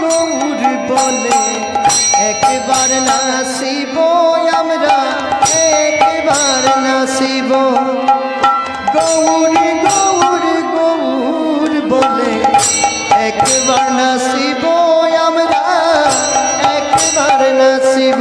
গৌর বলে একবার নাচিব আমরা একবার নাচিব গৌর গৌর গৌর বলে একবার নাচিব আমরা একবার নাচিব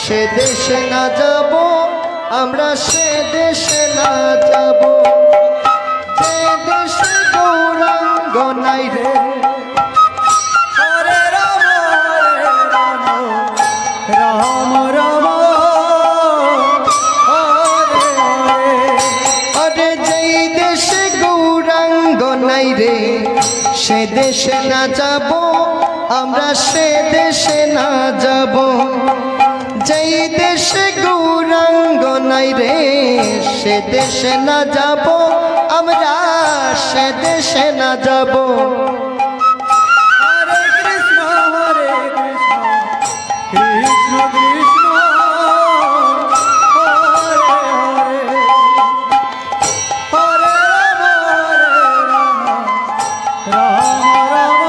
সে দেশে না যাব আমরা সে দেশে না যাব যে দেশে গৌরাঙ্গ নাই রে হরে রাম রাম রাম হরে হরে হরে যেই দেশে গৌরাঙ্গ নাই রে সে দেশে না যাব আমরা সে দেশে না যাব যেই দেশে গৌরাঙ্গ নাই রে সে দেশে না যাব আমরা সে দেশে না যাব হরে কৃষ্ণ কৃষ্ণ কৃষ্ণ হরে হরে হরে রাম রাম রাম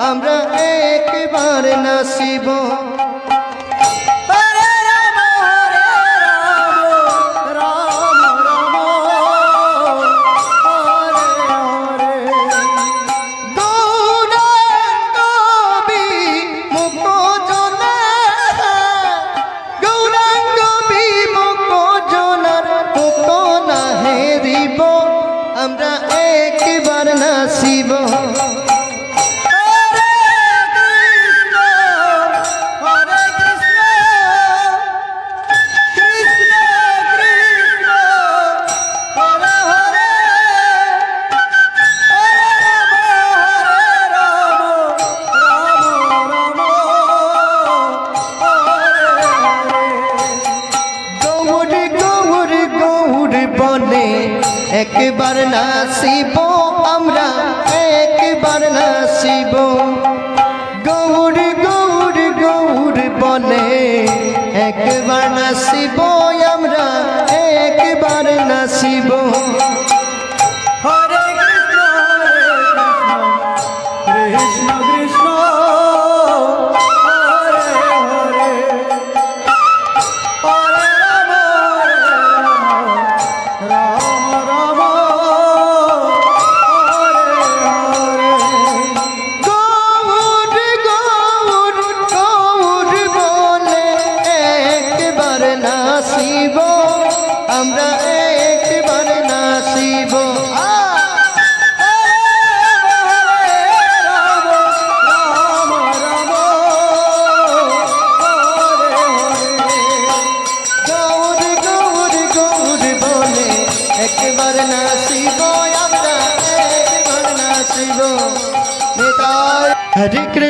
আমরা একবার নাচিব হরে রাম রাম রাম হরে হরে গৌরাঙ্গ বিমুখ জনার গৌরাঙ্গ বিমুখ জনার মুখ না হেরিব আমরা একবার নাচিব একবার নাচিব আমরা একবার নাচিব গৌর গৌর গৌর বলে একবার নাচিব আমরা একবার নাচিব হরে কৃষ্ণ কৃষ্ণ কৃষ্ণ হরে হরে হরে রাম রাম রাম একবার নাচিব আমরা একবার নাচিব নিতাই হরে কৃষ্ণ